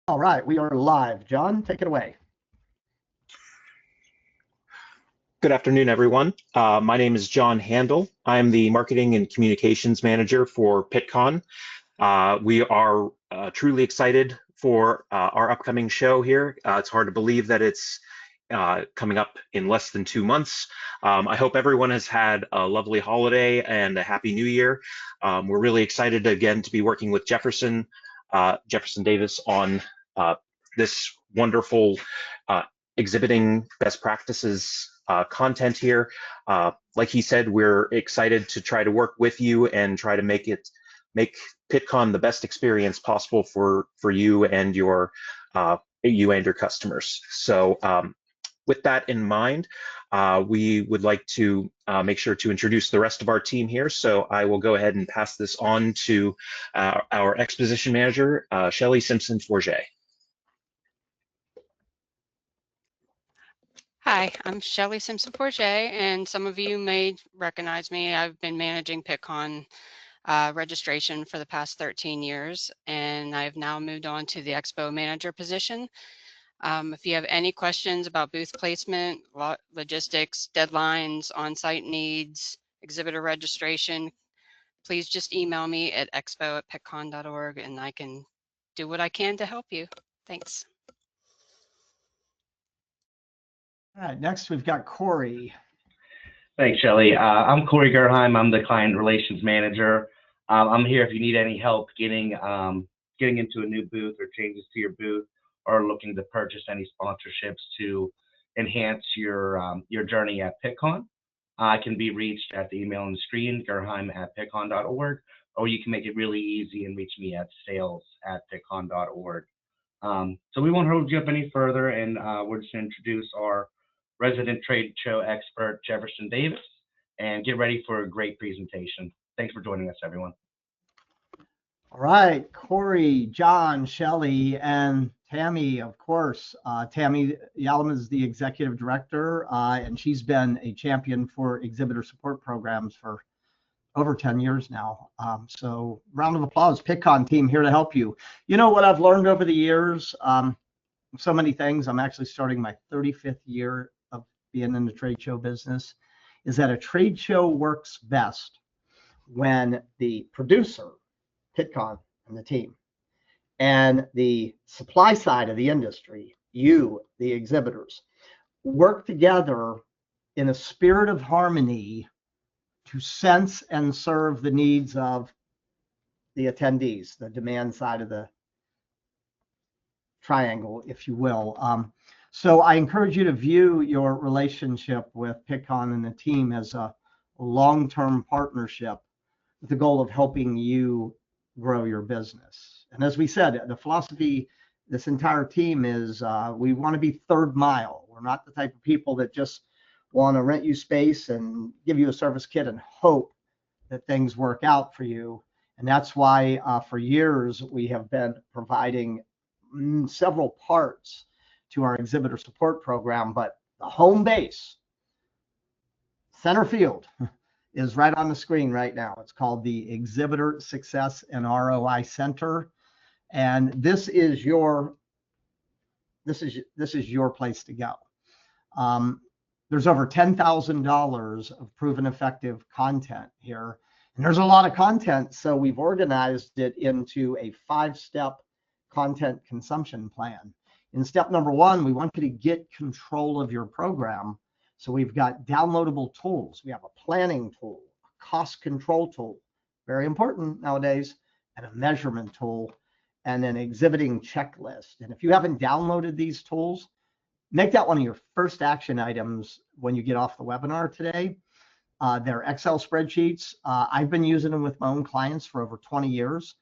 All right, we are live. John, take it away. Good afternoon, everyone. My name is John Handel. I'm the Marketing and Communications Manager for Pittcon. We are truly excited for our upcoming show here. It's hard to believe that it's coming up in less than 2 months. I hope everyone has had a lovely holiday and a happy new year. We're really excited again to be working with Jefferson Davis on this wonderful exhibiting best practices content here. Like he said, we're excited to try to work with you and try to make Pittcon the best experience possible for you and your customers. So with that in mind, we would like to make sure to introduce the rest of our team here. So I will go ahead and pass this on to our exposition manager, Shelley Simpson-Forget. Hi, I'm Shelley Simpson-Forget, and some of you may recognize me. I've been managing Pittcon registration for the past 13 years, and I've now moved on to the Expo Manager position. If you have any questions about booth placement, logistics, deadlines, on-site needs, exhibitor registration, please just email me at expo@pittcon.org, and I can do what I can to help you. Thanks. All right, next we've got Corey. Thanks, Shelley. I'm Corey Gerheim. I'm the Client Relations Manager. I'm here if you need any help getting into a new booth or changes to your booth, or looking to purchase any sponsorships to enhance your journey at Pittcon. I can be reached at the email on the screen, gerheim@pittcon.org, or you can make it really easy and reach me at sales@pittcon.org. So we won't hold you up any further, and we're just going to introduce our resident trade show expert, Jefferson Davis, and get ready for a great presentation. Thanks for joining us, everyone. All right, Corey, John, Shelley, and Tammy, of course. Tammy Yalom is the executive director, and she's been a champion for exhibitor support programs for over 10 years now. So round of applause, Pittcon team here to help you. You know what I've learned over the years? So many things. I'm actually starting my 35th year of being in the trade show business, is that a trade show works best when the producer, Pittcon and the team, and the supply side of the industry, you, the exhibitors, work together in a spirit of harmony to sense and serve the needs of the attendees, the demand side of the triangle, if you will. So I encourage you to view your relationship with Pittcon and the team as a long-term partnership with the goal of helping you grow your business. And as we said, the philosophy, this entire team is we want to be third mile. We're not the type of people that just want to rent you space and give you a service kit and hope that things work out for you. And that's why for years we have been providing several parts to our exhibitor support program, but the home base, center field, is right on the screen right now. It's called the Exhibitor Success and ROI Center, and this is your place to go. There's over $10,000 of proven effective content here, and there's a lot of content, so we've organized it into a 5-step content consumption plan. In step number 1, we want you to get control of your program. So we've got downloadable tools. We have a planning tool, a cost control tool, very important nowadays, and a measurement tool, and an exhibiting checklist. And if you haven't downloaded these tools, make that one of your first action items when you get off the webinar today. They're Excel spreadsheets. I've been using them with my own clients for over 20 years.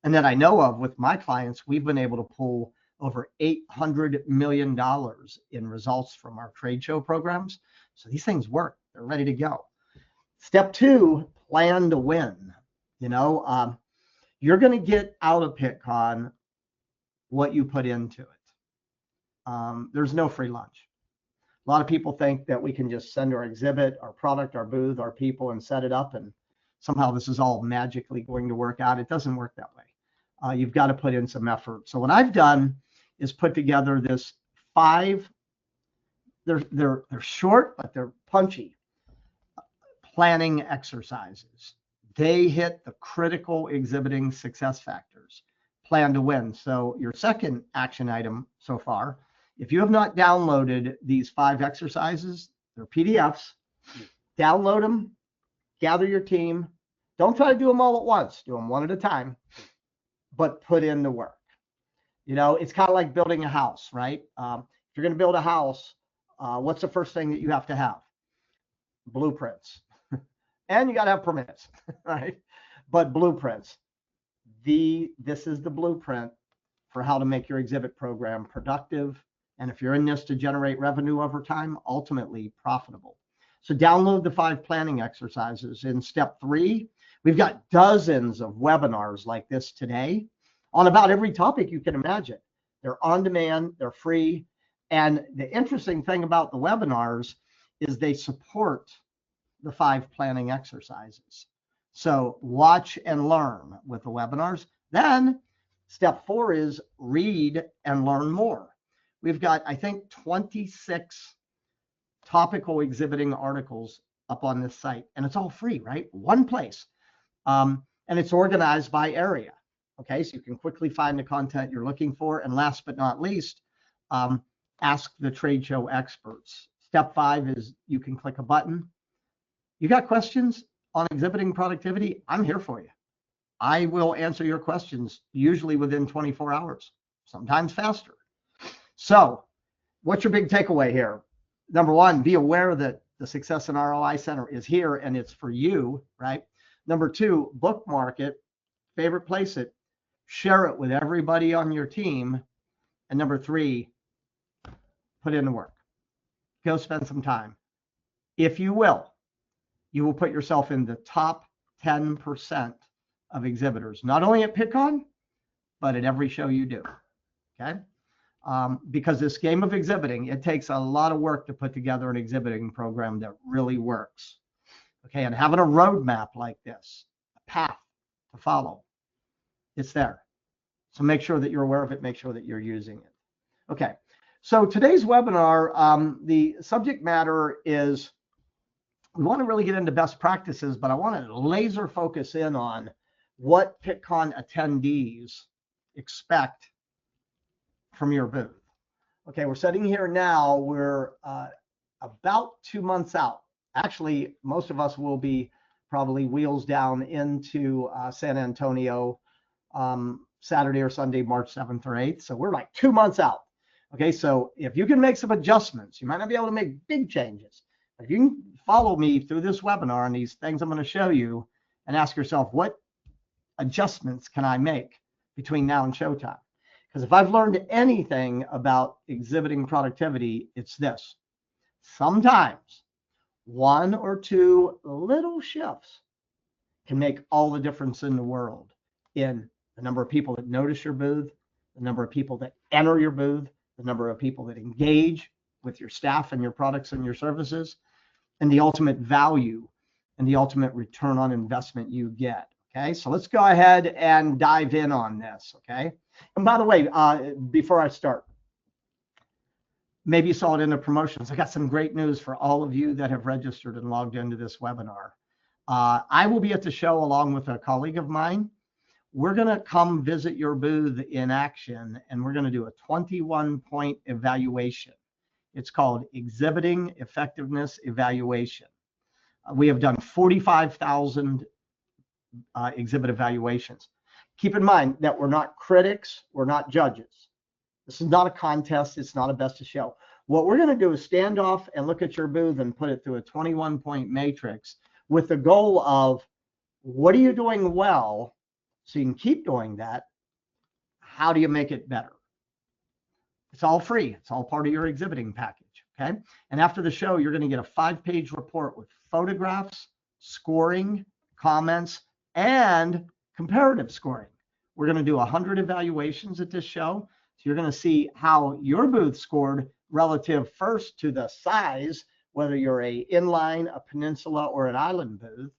And that I know of with my clients, we've been able to pull over $800 million in results from our trade show programs. So these things work. They're ready to go. Step 2, plan to win. You know, you're going to get out of Pittcon what you put into it. There's no free lunch. A lot of people think that we can just send our exhibit, our product, our booth, our people, and set it up, and somehow this is all magically going to work out. It doesn't work that way. You've got to put in some effort. So what I've done is put together this 5, they're short, but they're punchy planning exercises. They hit the critical exhibiting success factors. Plan to win. So your second action item so far, if you have not downloaded these 5 exercises, they're PDFs, download them, gather your team. Don't try to do them all at once. Do them one at a time, but put in the work. You know, it's kind of like building a house, right? If you're going to build a house, what's the first thing that you have to have? Blueprints. And you got to have permits, right? But blueprints. This is the blueprint for how to make your exhibit program productive. And if you're in this to generate revenue over time, ultimately profitable. So download the 5 planning exercises. In step 3, we've got dozens of webinars like this today on about every topic you can imagine. They're on demand, they're free. And the interesting thing about the webinars is they support the 5 planning exercises. So watch and learn with the webinars. Then step 4 is read and learn more. We've got, I think, 26 topical exhibiting articles up on this site, and it's all free, right? One place. And it's organized by area. Okay, so you can quickly find the content you're looking for. And last but not least, ask the trade show experts. Step 5 is you can click a button. You got questions on exhibiting productivity? I'm here for you. I will answer your questions usually within 24 hours, sometimes faster. So what's your big takeaway here? Number 1, be aware that the Success and ROI Center is here and it's for you, right? Number 2, bookmark it, favorite place it, share it with everybody on your team. And number 3, put in the work. Go spend some time. If you will put yourself in the top 10% of exhibitors, not only at Pittcon, but at every show you do, okay? Because this game of exhibiting, it takes a lot of work to put together an exhibiting program that really works, okay? And having a roadmap like this, a path to follow, it's there. So make sure that you're aware of it, make sure that you're using it. Okay, so today's webinar, the subject matter is, we want to really get into best practices, but I want to laser focus in on what Pittcon attendees expect from your booth. Okay, we're sitting here now, we're about 2 months out. Actually, most of us will be probably wheels down into San Antonio Saturday or Sunday, March 7th or 8th. So we're like 2 months out. Okay, so if you can make some adjustments, you might not be able to make big changes. If you can follow me through this webinar and these things I'm going to show you and ask yourself, what adjustments can I make between now and showtime? Because if I've learned anything about exhibiting productivity, it's this. Sometimes 1 or 2 little shifts can make all the difference in the world in the number of people that notice your booth, the number of people that enter your booth, the number of people that engage with your staff and your products and your services, and the ultimate value and the ultimate return on investment you get. Okay, so let's go ahead and dive in on this. Okay, and by the way, before I start, maybe you saw it in the promotions. I got some great news for all of you that have registered and logged into this webinar. I will be at the show along with a colleague of mine. We're going to come visit your booth in action, and we're going to do a 21-point evaluation. It's called Exhibiting Effectiveness Evaluation. We have done 45,000 exhibit evaluations. Keep in mind that we're not critics, we're not judges. This is not a contest, it's not a best of show. What we're going to do is stand off and look at your booth and put it through a 21-point matrix with the goal of, what are you doing well so you can keep doing that? How do you make it better? It's all free. It's all part of your exhibiting package, okay? And after the show, you're going to get a 5-page report with photographs, scoring, comments, and comparative scoring. We're going to do 100 evaluations at this show. So you're going to see how your booth scored relative first to the size, whether you're a inline, a peninsula, or an island booth.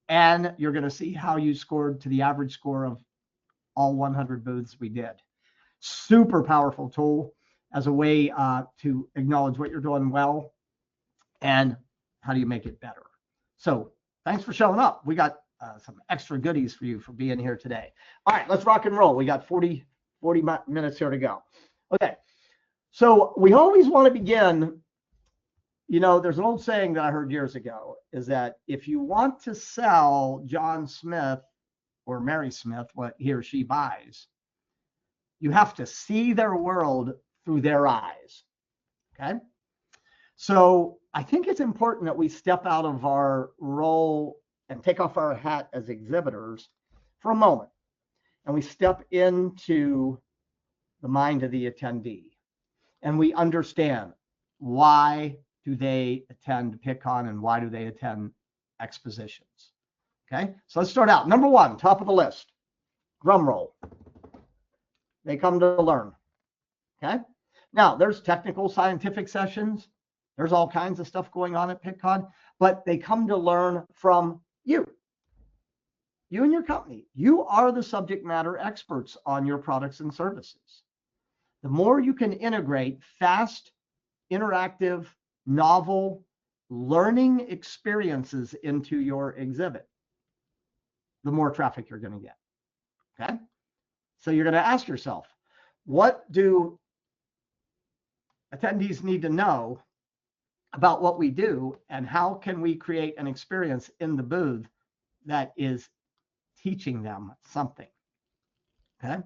And you're going to see how you scored to the average score of all 100 booths we did. Super powerful tool as a way to acknowledge what you're doing well and how do you make it better. So thanks for showing up. We got some extra goodies for you for being here today. All right, let's rock and roll. We got 40 minutes here to go. Okay, so we always want to begin, you know, there's an old saying that I heard years ago, is that if you want to sell John Smith or Mary Smith what he or she buys, you have to see their world through their eyes, okay? So I think it's important that we step out of our role and take off our hat as exhibitors for a moment, and we step into the mind of the attendee, and we understand why do they attend Pittcon and why do they attend expositions. Okay, so let's start out. Number one, top of the list, drum roll. They come to learn. Okay, now there's technical scientific sessions. There's all kinds of stuff going on at Pittcon, but they come to learn from you. You and your company. You are the subject matter experts on your products and services. The more you can integrate fast, interactive, novel learning experiences into your exhibit, the more traffic you're going to get. Okay? So you're going to ask yourself, what do attendees need to know about what we do, and how can we create an experience in the booth that is teaching them something? Okay?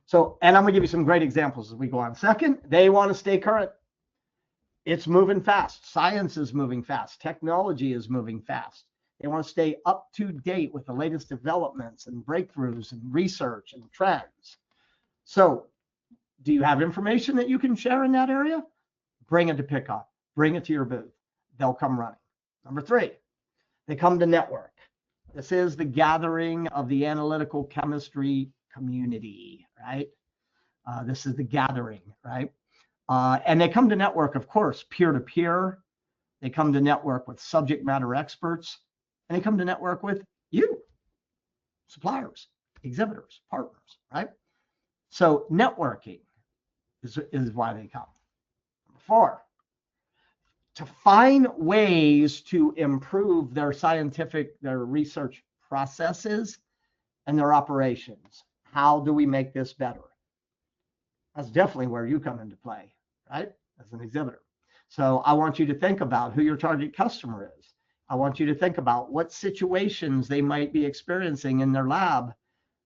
So, and I'm going to give you some great examples as we go on. Second, they want to stay current. It's moving fast. Science is moving fast. Technology is moving fast. They want to stay up to date with the latest developments and breakthroughs and research and trends. So, do you have information that you can share in that area? Bring it to Pittcon. Bring it to your booth. They'll come running. Number three, they come to network. This is the gathering of the analytical chemistry community, right? This is the gathering, right? And they come to network, of course, peer-to-peer. They come to network with subject matter experts, and they come to network with you, suppliers, exhibitors, partners, right? So networking is why they come. Number four, to find ways to improve their research processes and their operations. How do we make this better? That's definitely where you come into play, right? As an exhibitor. So I want you to think about who your target customer is. I want you to think about what situations they might be experiencing in their lab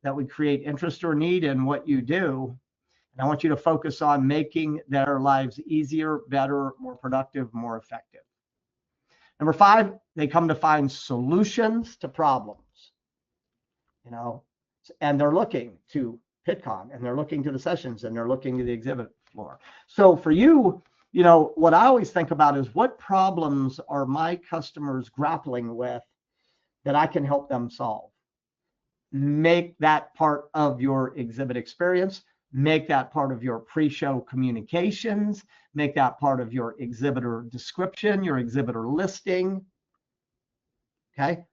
that would create interest or need in what you do. And I want you to focus on making their lives easier, better, more productive, more effective. Number five, they come to find solutions to problems, you know, and they're looking to Pittcon, and they're looking to the sessions, and they're looking to the exhibit floor. So for you, you know, what I always think about is what problems are my customers grappling with that I can help them solve. Make that part of your exhibit experience. Make that part of your pre-show communications. Make that part of your exhibitor description, your exhibitor listing. Okay?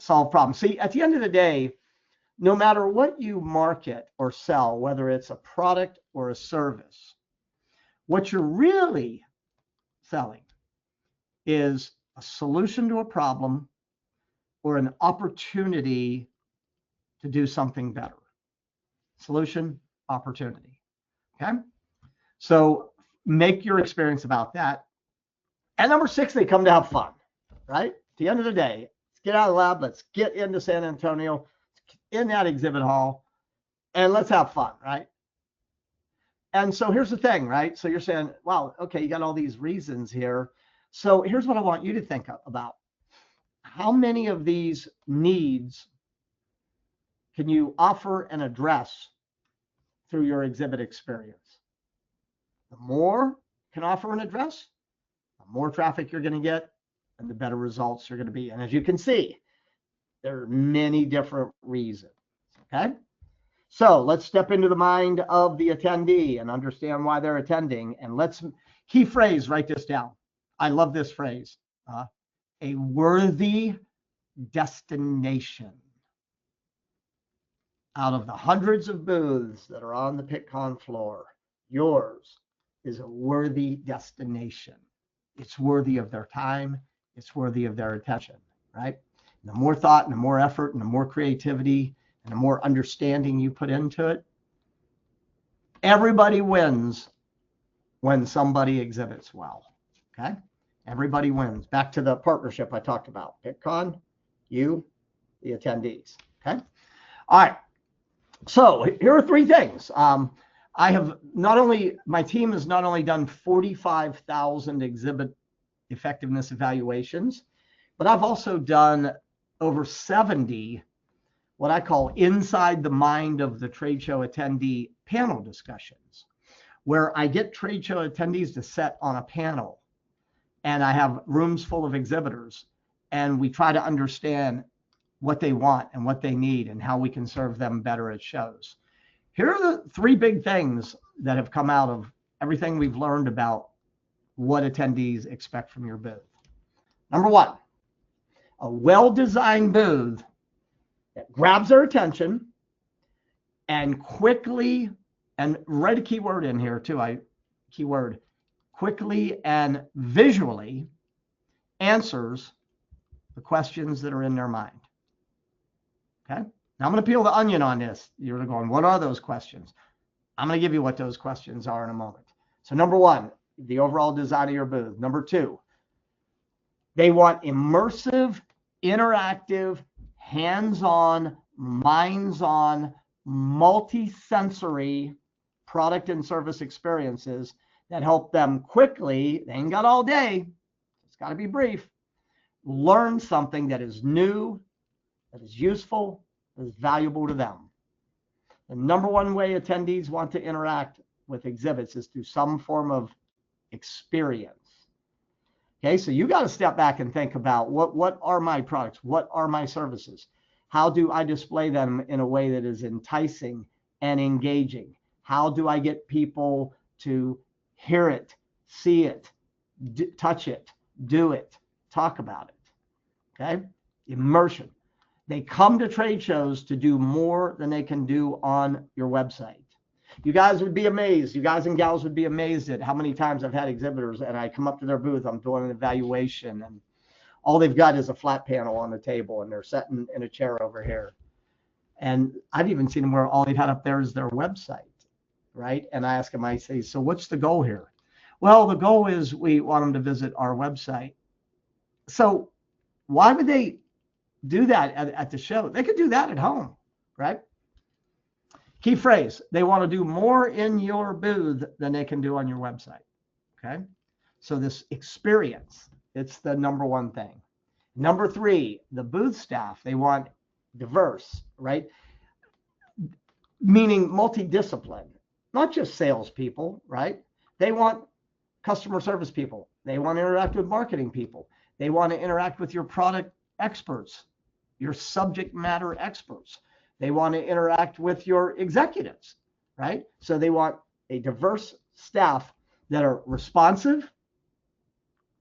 Solve problems. See, at the end of the day, no matter what you market or sell, whether it's a product or a service, what you're really selling is a solution to a problem or an opportunity to do something better. Solution, opportunity. Okay? So make your experience about that. And number six, they come to have fun, right? At the end of the day, let's get out of the lab. Let's get into San Antonio, in that exhibit hall, and let's have fun, right? And so here's the thing, right? So you're saying, wow, okay, you got all these reasons here. So here's what I want you to think about. How many of these needs can you offer and address through your exhibit experience? The more you can offer and address, the more traffic you're going to get and the better results you're going to be. And as you can see, there are many different reasons, okay? So let's step into the mind of the attendee and understand why they're attending. And let's, key phrase, write this down. I love this phrase, a worthy destination. out of the hundreds of booths that are on the Pittcon floor, yours is a worthy destination. It's worthy of their time. It's worthy of their attention, right? And the more thought and the more effort and the more creativity and the more understanding you put into it, everybody wins when somebody exhibits well, okay? Everybody wins. Back to the partnership I talked about. Pittcon, you, the attendees, okay? All right. So here are three things. I have not only, my team has not only done 45,000 exhibit effectiveness evaluations, but I've also done over 70 what I call inside the mind of the trade show attendee panel discussions, where I get trade show attendees to sit on a panel and I have rooms full of exhibitors and we try to understand what they want and what they need and how we can serve them better at shows. Here are the three big things that have come out of everything we've learned about what attendees expect from your booth. Number one, a well-designed booth that grabs their attention and quickly, and write a keyword in here too, keyword, quickly and visually answers the questions that are in their mind. Okay? Now I'm going to peel the onion on this. You're going, what are those questions? I'm going to give you what those questions are in a moment. So number one, the overall design of your booth. Number two, they want immersive, interactive, hands-on, minds-on, multi-sensory product and service experiences that help them quickly, they ain't got all day, it's got to be brief, learn something that is new, that is useful, that is valuable to them. The number one way attendees want to interact with exhibits is through some form of experience. Okay, so you got to step back and think about what are my products? What are my services? How do I display them in a way that is enticing and engaging? How do I get people to hear it, see it, touch it, do it, talk about it? Okay, immersion. They come to trade shows to do more than they can do on your website. You guys would be amazed. You guys and gals would be amazed at how many times I've had exhibitors and I come up to their booth, I'm doing an evaluation, and all they've got is a flat panel on the table and they're sitting in a chair over here. And I've even seen them where all they've had up there is their website, right? And I ask them, I say, so what's the goal here? Well, the goal is we want them to visit our website. So why would they do that at the show? They could do that at home, right? Key phrase, they want to do more in your booth than they can do on your website, okay? So this experience, it's the number one thing. Number three, the booth staff, they want diverse, right? Meaning multidiscipline, not just salespeople, right? They want customer service people. They want to interact with marketing people. They want to interact with your product experts, your subject matter experts. They want to interact with your executives, right? So they want a diverse staff that are responsive,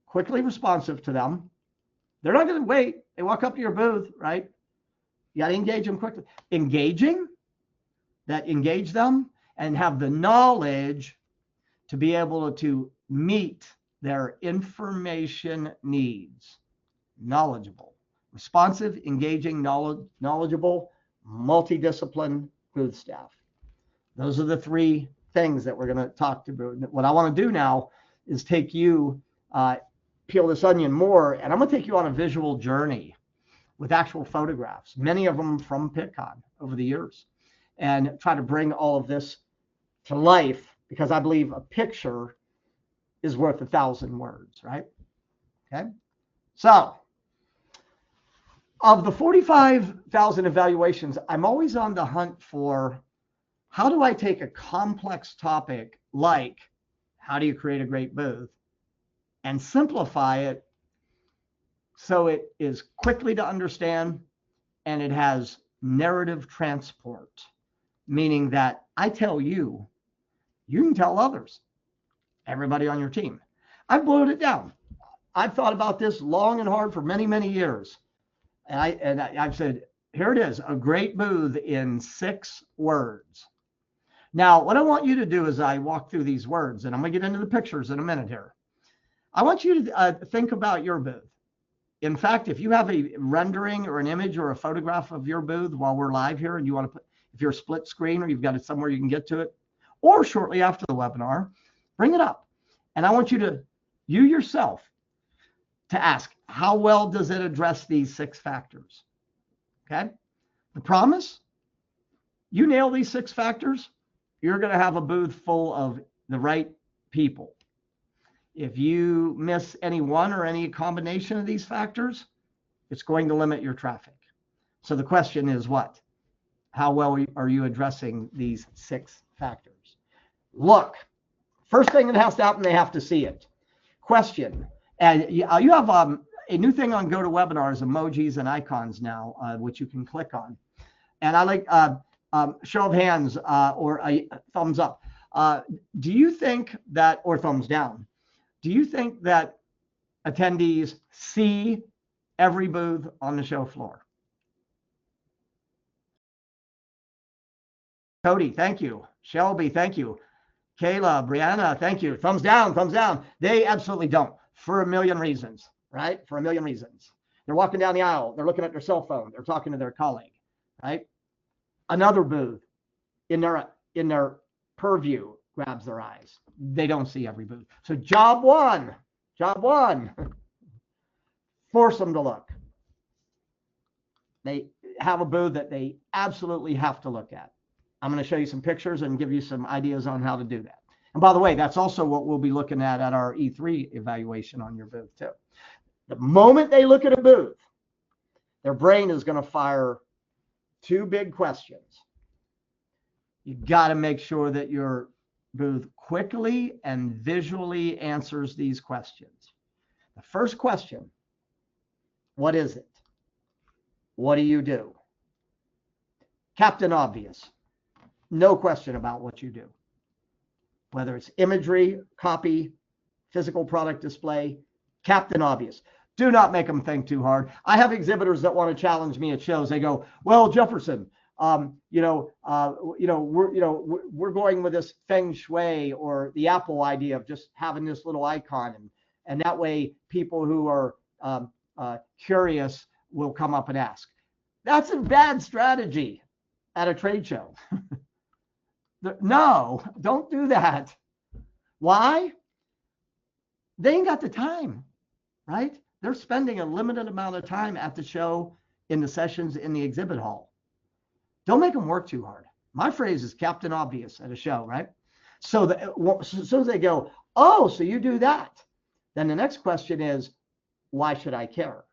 quickly responsive to them. They're not going to wait. They walk up to your booth, right? You got to engage them quickly. Engaging, that engage them and have the knowledge to be able to meet their information needs. Knowledgeable, responsive, engaging, knowledgeable, multidiscipline booth staff. Those are the three things that we're going to talk about. What I want to do now is take you, peel this onion more, and I'm going to take you on a visual journey with actual photographs, many of them from Pittcon over the years, and try to bring all of this to life, because I believe a picture is worth 1,000 words, right? Okay. So of the 45,000 evaluations, I'm always on the hunt for how do I take a complex topic like how do you create a great booth and simplify it so it is quickly to understand and it has narrative transport, meaning that I tell you, you can tell others, everybody on your team. I've boiled it down. I've thought about this long and hard for many, many years. And I've said, Here it is, a great booth in 6 words. Now, what I want you to do as I walk through these words, and I'm going to get into the pictures in a minute here. I want you to think about your booth. In fact, if you have a rendering or an image or a photograph of your booth while we're live here, and you want to put, if you're a split screen or you've got it somewhere you can get to it, or shortly after the webinar, bring it up. And I want you yourself, to ask, how well does it address these 6 factors? Okay. The promise, you nail these 6 factors, you're going to have a booth full of the right people. If you miss any one or any combination of these factors, it's going to limit your traffic. So the question is what? How well are you addressing these 6 factors? Look, first thing that has to happen, they have to see it. Question, and you have a new thing on GoToWebinar is emojis and icons now, which you can click on. And I like show of hands or a thumbs up. Do you think that, or thumbs down, do you think that attendees see every booth on the show floor? Cody, thank you. Shelby, thank you. Kayla, Brianna, thank you. Thumbs down, thumbs down. They absolutely don't, for a million reasons, right? For a million reasons. They're walking down the aisle. They're looking at their cell phone. They're talking to their colleague, right? Another booth in their purview grabs their eyes. They don't see every booth. So job one, force them to look. They have a booth that they absolutely have to look at. I'm going to show you some pictures and give you some ideas on how to do that. And by the way, that's also what we'll be looking at our E3 evaluation on your booth too. The moment they look at a booth, their brain is going to fire 2 big questions. You got to make sure that your booth quickly and visually answers these questions. The first question, what is it? What do you do? Captain Obvious. No question about what you do. Whether it's imagery, copy, physical product display, Captain Obvious. Do not make them think too hard. I have exhibitors that want to challenge me at shows. They go, well, Jefferson, we're going with this feng shui or the Apple idea of just having this little icon, and that way people who are curious will come up and ask. That's a bad strategy at a trade show. No, don't do that. Why? They ain't got the time, right? They're spending a limited amount of time at the show, in the sessions, in the exhibit hall. Don't make them work too hard. My phrase is Captain Obvious at a show, right? So as soon as they go, oh, so you do that, then the next question is, why should I care?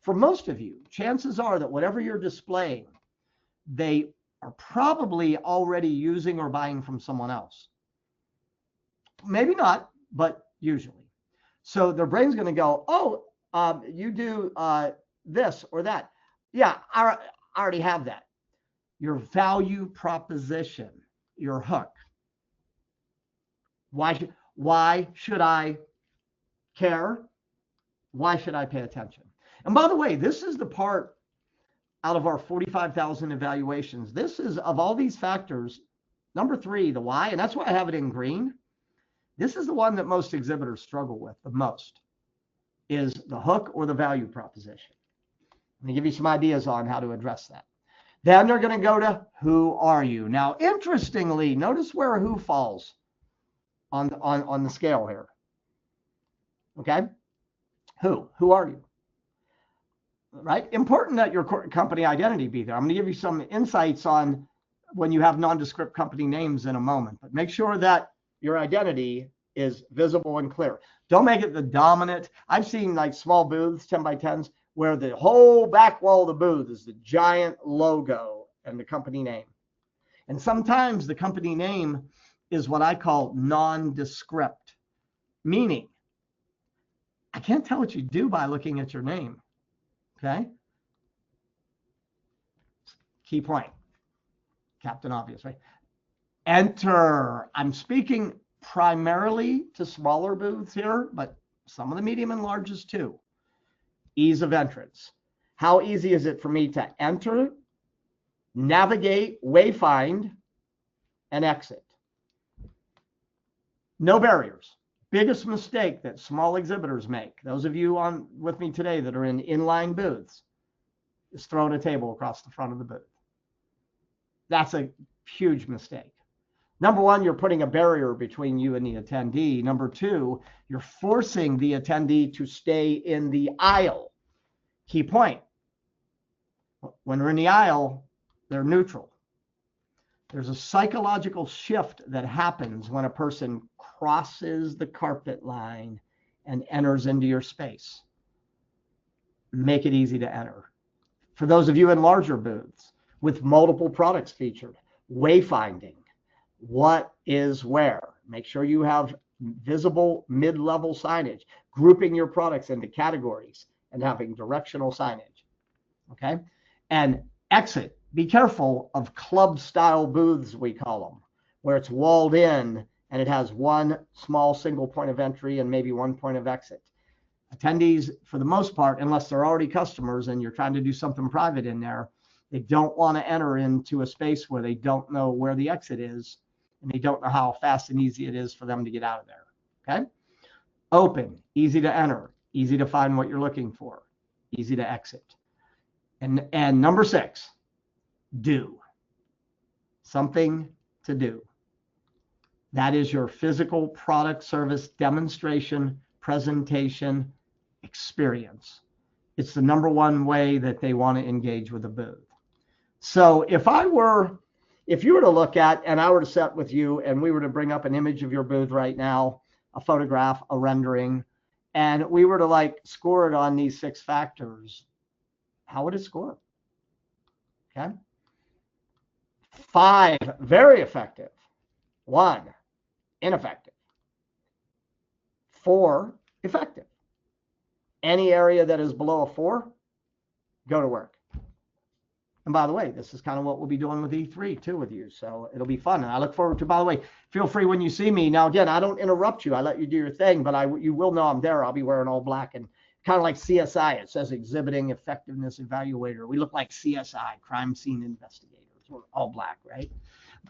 For most of you, chances are that whatever you're displaying, they are probably already using or buying from someone else. Maybe not, but usually. So their brain's going to go, oh, you do this or that. Yeah, I already have that. Your value proposition, your hook. Why should I care? Why should I pay attention? And by the way, this is the part out of our 45,000 evaluations. This is, of all these factors, number 3, the why, and that's why I have it in green. This is the one that most exhibitors struggle with the most, is the hook or the value proposition. Let me give you some ideas on how to address that. Then they're going to go to who are you? Now, interestingly, notice where who falls on the scale here. Okay? Who are you? Right? Important that your company identity be there. I'm going to give you some insights on when you have nondescript company names in a moment, but make sure that your identity is visible and clear. Don't make it the dominant. I've seen like small booths, 10 by 10s, where the whole back wall of the booth is the giant logo and the company name. And sometimes the company name is what I call nondescript, meaning I can't tell what you do by looking at your name. Okay. Key point. Captain Obvious, right? Enter. I'm speaking primarily to smaller booths here, but some of the medium and larges too. Ease of entrance. How easy is it for me to enter, navigate, wayfind, and exit? No barriers. Biggest mistake that small exhibitors make, those of you on with me today that are in inline booths, is throwing a table across the front of the booth. That's a huge mistake. Number one, you're putting a barrier between you and the attendee. Number two, you're forcing the attendee to stay in the aisle. Key point. When we're in the aisle, they're neutral. There's a psychological shift that happens when a person crosses the carpet line and enters into your space. Make it easy to enter. For those of you in larger booths with multiple products featured, wayfinding, what is where. Make sure you have visible mid-level signage, grouping your products into categories and having directional signage. Okay? And exit. Be careful of club style booths, we call them, where it's walled in and it has one small single point of entry and maybe one point of exit. Attendees, for the most part, unless they're already customers and you're trying to do something private in there, they don't want to enter into a space where they don't know where the exit is and they don't know how fast and easy it is for them to get out of there. Okay? Open, easy to enter, easy to find what you're looking for, easy to exit. And number 6, do. Something to do. That is your physical product service demonstration, presentation, experience. It's the number one way that they want to engage with a booth. So if you were to look at, and I were to sit with you and we were to bring up an image of your booth right now, a photograph, a rendering, and we were to like score it on these 6 factors, how would it score? Okay. 5, very effective. 1, ineffective. 4, effective. Any area that is below a 4, go to work. And by the way, this is kind of what we'll be doing with E3 too with you. So it'll be fun. And I look forward to, by the way, feel free when you see me. Now, again, I don't interrupt you. I let you do your thing, but you will know I'm there. I'll be wearing all black and kind of like CSI. It says Exhibiting Effectiveness Evaluator. We look like CSI, Crime Scene Investigators. We're all black, right?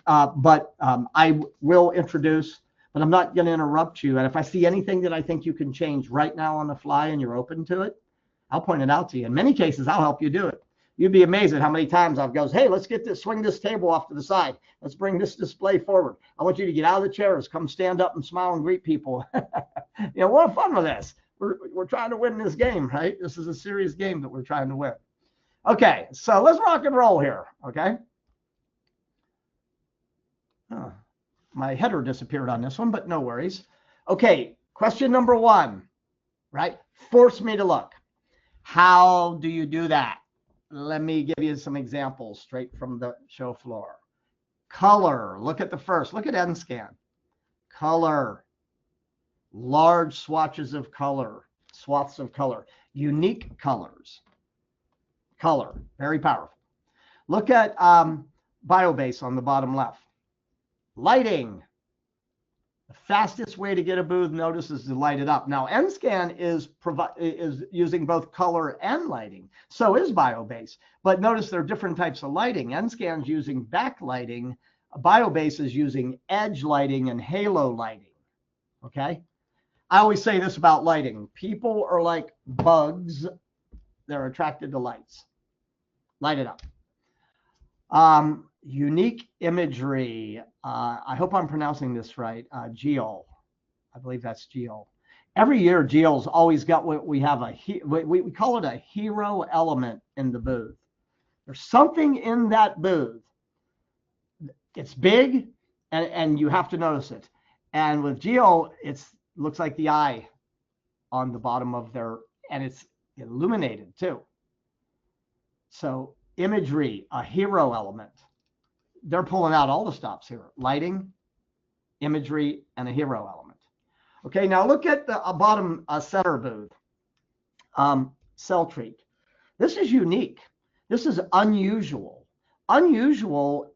But I will introduce, but I'm not going to interrupt you. And if I see anything that I think you can change right now on the fly and you're open to it, I'll point it out to you. In many cases, I'll help you do it. You'd be amazed at how many times I've goes, hey, let's swing this table off to the side. Let's bring this display forward. I want you to get out of the chairs, come stand up and smile and greet people. We'll have fun with this. We're trying to win this game, right? This is a serious game that we're trying to win. Okay, so let's rock and roll here, okay? Oh, my header disappeared on this one, but no worries. Okay, question number 1, right? Force me to look. How do you do that? Let me give you some examples straight from the show floor. Color, look at the first, look at NSCAN. Color, large swatches of color, swaths of color, unique colors. Color, very powerful. Look at Biobase on the bottom left. Lighting. The fastest way to get a booth notice is to light it up. Now, NSCAN is using both color and lighting. So is Biobase. But notice there are different types of lighting. NSCAN is using backlighting. Biobase is using edge lighting and halo lighting. Okay? I always say this about lighting. People are like bugs. They're attracted to lights. Light it up. Unique imagery. I hope I'm pronouncing this right. Geo. I believe that's Geo. Every year, Geo's always got what we have we call it a hero element in the booth. There's something in that booth. It's big, and you have to notice it. And with Geo, it looks like the eye on the bottom of and it's illuminated too. So imagery, a hero element. They're pulling out all the stops here. Lighting, imagery, and a hero element. Okay, now look at the bottom center booth. Cell treat. This is unique. This is unusual. Unusual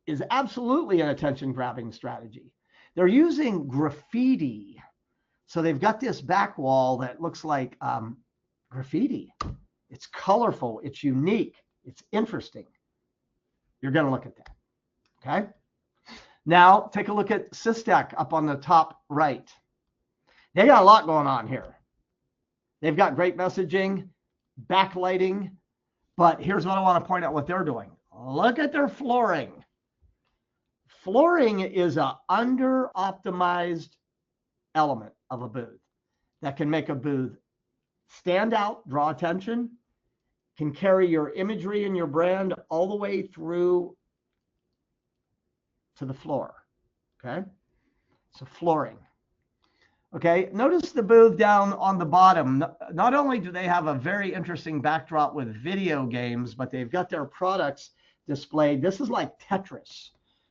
is absolutely an attention-grabbing strategy. They're using graffiti. So they've got this back wall that looks like graffiti. It's colorful. It's unique. It's interesting. You're going to look at that. Okay. Now take a look at Systec up on the top right. They got a lot going on here. They've got great messaging, backlighting, but here's what I want to point out what they're doing. Look at their flooring. Flooring is an under-optimized element of a booth that can make a booth stand out, draw attention, can carry your imagery and your brand all the way through to the floor. Okay, so flooring. Okay, notice the booth down on the bottom. Not only do they have a very interesting backdrop with video games, but they've got their products displayed. This is like Tetris.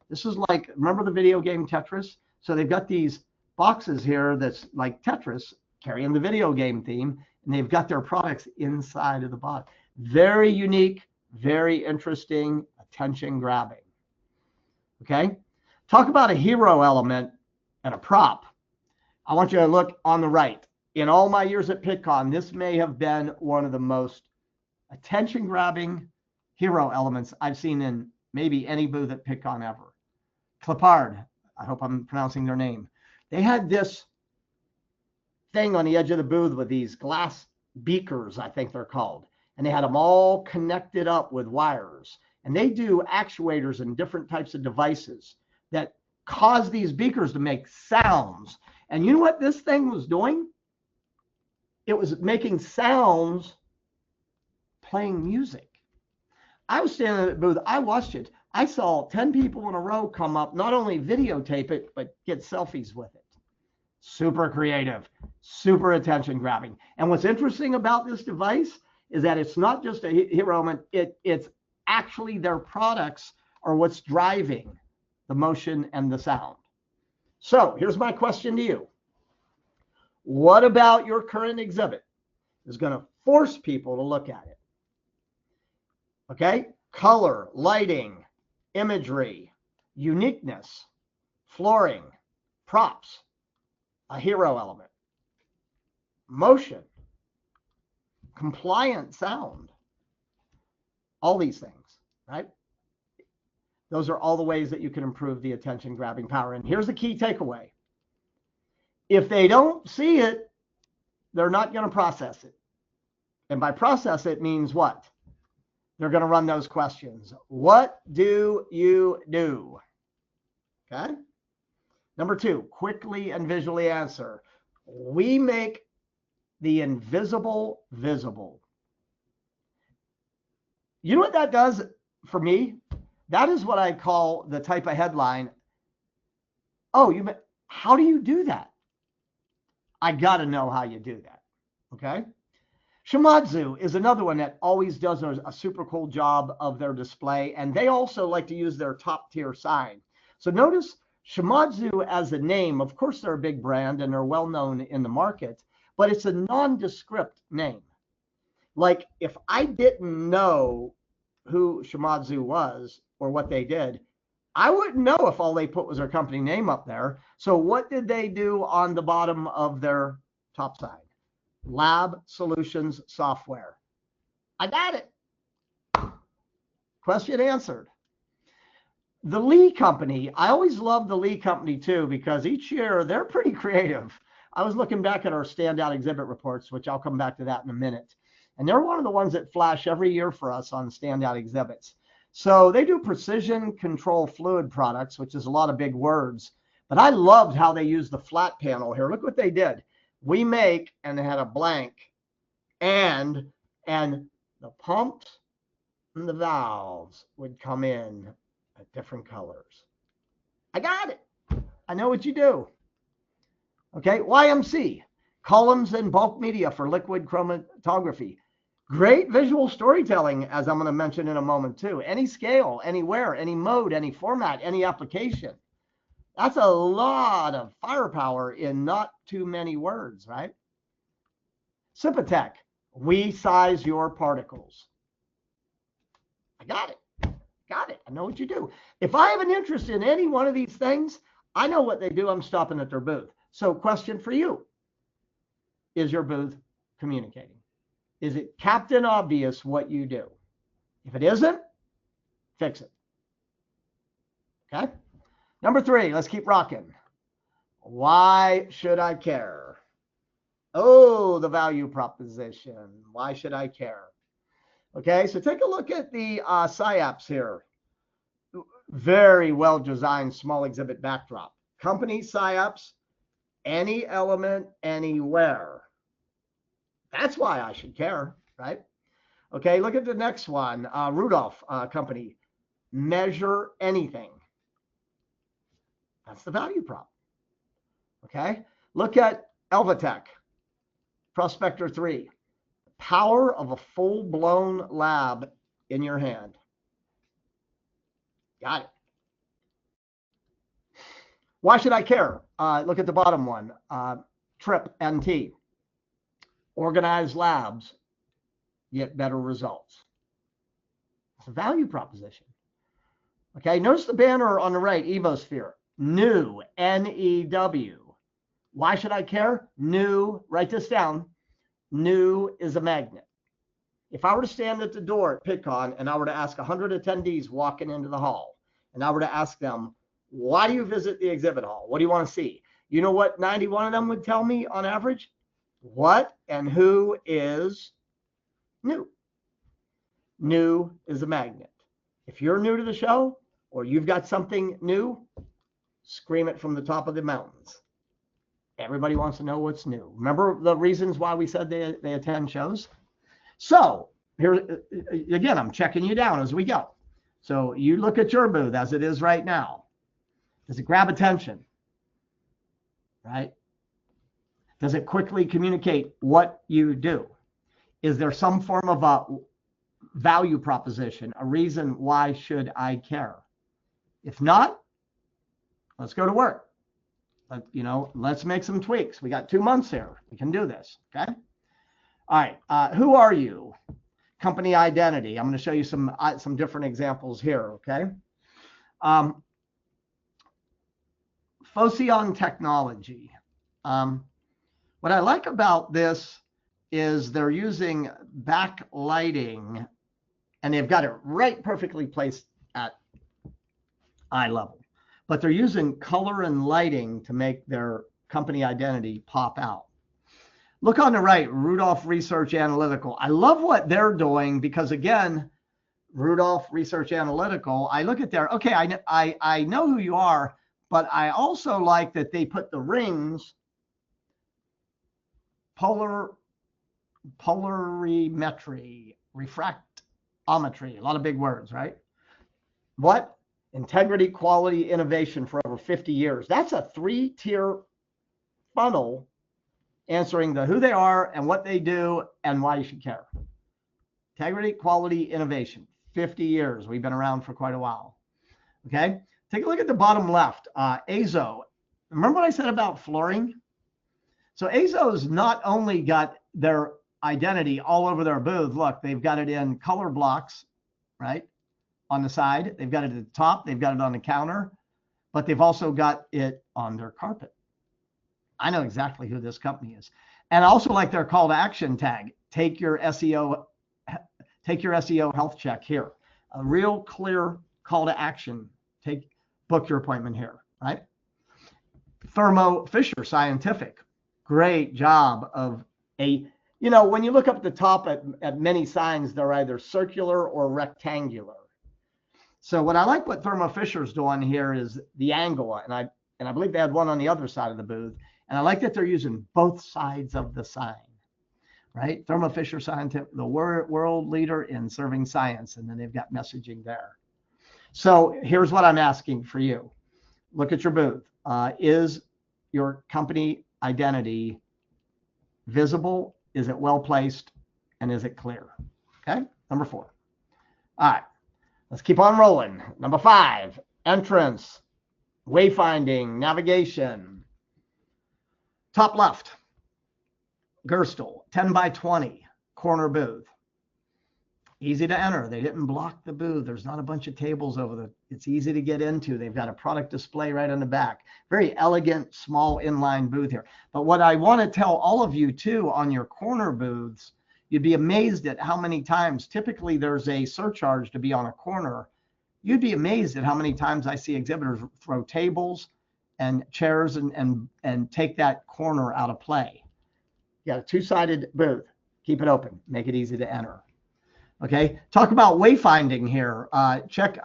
This is like, remember the video game Tetris? So they've got these boxes here that's like Tetris, carrying the video game theme, and they've got their products inside of the box. Very unique, very interesting, attention grabbing. Okay, talk about a hero element and a prop. I want you to look on the right. In all my years at Pittcon, this may have been one of the most attention grabbing hero elements I've seen in maybe any booth at Pittcon ever. Clipard, I hope I'm pronouncing their name. They had this thing on the edge of the booth with these glass beakers, I think they're called. And they had them all connected up with wires. And they do actuators and different types of devices that cause these beakers to make sounds. And you know what this thing was doing? It was making sounds playing music. I was standing at the booth. I watched it. I saw 10 people in a row come up, not only videotape it, but get selfies with it. Super creative, super attention grabbing. And what's interesting about this device is that it's not just a hero element. It's actually their products are what's driving the motion and the sound. So here's my question to you. What about your current exhibit is going to force people to look at it? Okay, color, lighting, imagery, uniqueness, flooring, props, a hero element, motion, compliant sound, all these things, right? Those are all the ways that you can improve the attention grabbing power. And here's the key takeaway. If they don't see it, they're not going to process it. And by process it means what? They're going to run those questions. What do you do? Okay. Number 2, quickly and visually answer. We make the invisible visible. You know what that does for me? That is what I call the type of headline. Oh, how do you do that? I got to know how you do that. Okay. Shimadzu is another one that always does a super cool job of their display. And they also like to use their top tier sign. So notice Shimadzu as a name. Of course, they're a big brand and they're well known in the market, but it's a nondescript name. Like if I didn't know who Shimadzu was or what they did, I wouldn't know if all they put was their company name up there. So what did they do on the bottom of their top side? Lab Solutions Software. I got it. Question answered. The Lee Company, I always love the Lee Company too, because each year they're pretty creative. I was looking back at our standout exhibit reports, which I'll come back to that in a minute. And they're one of the ones that flash every year for us on standout exhibits. So they do precision control fluid products, which is a lot of big words. But I loved how they used the flat panel here. Look what they did. We make, and they had a blank, and the pumps and the valves would come in at different colors. I got it. I know what you do. Okay, YMC, columns and bulk media for liquid chromatography. Great visual storytelling, as I'm going to mention in a moment too. Any scale, anywhere, any mode, any format, any application. That's a lot of firepower in not too many words, right? Sympatech, we size your particles. I got it. Got it. I know what you do. If I have an interest in any one of these things, I know what they do. I'm stopping at their booth. So question for you. Is your booth communicating? Is it captain obvious what you do? If it isn't, fix it. Okay. Number 3, let's keep rocking. Why should I care? Oh, the value proposition. Why should I care? Okay, so take a look at the SIAPs here. Very well designed small exhibit backdrop. Company SIAPs, any element, anywhere. That's why I should care, right? Okay, look at the next one. Rudolph Company, measure anything. That's the value prop. Okay, look at Elvatech, Prospector 3. Power of a full-blown lab in your hand. Got it. Why should I care? Look at the bottom one. TRIP NT. Organized labs get better results. It's a value proposition. Okay, notice the banner on the right, Evosphere. New, N-E-W. Why should I care? New, write this down. New is a magnet. If I were to stand at the door at Pittcon and I were to ask 100 attendees walking into the hall, and I were to ask them, why do you visit the exhibit hall? What do you want to see? You know what 91 of them would tell me on average? What and who is new? New is a magnet. If you're new to the show or you've got something new, scream it from the top of the mountains. Everybody wants to know what's new. Remember the reasons why we said they attend shows? So here, again, I'm checking you down as we go. So you look at your booth as it is right now. Does it grab attention? Right? Does it quickly communicate what you do? Is there some form of a value proposition, a reason why should I care? If not, let's go to work. Let's make some tweaks. We got 2 months here. We can do this, okay? All right, who are you? Company identity. I'm going to show you some different examples here, okay? Phocion technology. What I like about this is they're using backlighting, and they've got it right perfectly placed at eye level. But they're using color and lighting to make their company identity pop out. Look on the right, Rudolph Research Analytical. I love what they're doing because, again, Rudolph Research Analytical, I look at their, okay, I know who you are, but I also like that they put the rings, polarimetry, refractometry, a lot of big words, right? What? Integrity, quality, innovation for over 50 years. That's a 3-tier funnel answering the who they are and what they do and why you should care. Integrity, quality, innovation. 50 years. We've been around for quite a while. Okay. Take a look at the bottom left. Azo. Remember what I said about flooring? So Azo's not only got their identity all over their booth. Look, they've got it in color blocks, right? On the side, they've got it at the top, they've got it on the counter, but they've also got it on their carpet. I know exactly who this company is. And I also like their call to action tag. Take your SEO health check here. A real clear call to action. Book your appointment here, right? Thermo Fisher Scientific. Great job of when you look up at the top at many signs, they're either circular or rectangular. So what I like what Thermo Fisher's doing here is the angle, and I believe they had one on the other side of the booth, and I like that they're using both sides of the sign, right? Thermo Fisher Scientific, the world leader in serving science, and then they've got messaging there. So here's what I'm asking for you. Look at your booth. Is your company identity visible? Is it well placed? And is it clear? Okay, number 4. All right. Let's keep on rolling. Number 5, entrance, wayfinding, navigation. Top left, Gerstel, 10 by 20, corner booth. Easy to enter. They didn't block the booth. There's not a bunch of tables over there. It's easy to get into. They've got a product display right on the back. Very elegant, small inline booth here. But what I want to tell all of you too on your corner booths You'd be amazed at how many times, typically there's a surcharge to be on a corner. You'd be amazed at how many times I see exhibitors throw tables and chairs and take that corner out of play. You got a two-sided booth. Keep it open. Make it easy to enter. Okay. Talk about wayfinding here. Check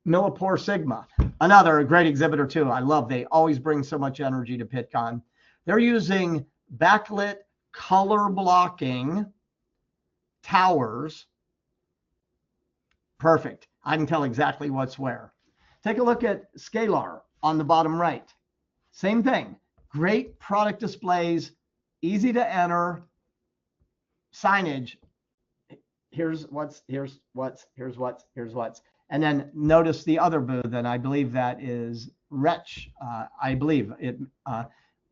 Millipore Sigma, another great exhibitor too. I love. They always bring so much energy to Pittcon. They're using backlit color blocking towers. Perfect. I can tell exactly what's where. Take a look at Scalar on the bottom right. Same thing. Great product displays, easy to enter, signage. Here's what's. And then notice the other booth, and I believe that is Wretch. I believe it,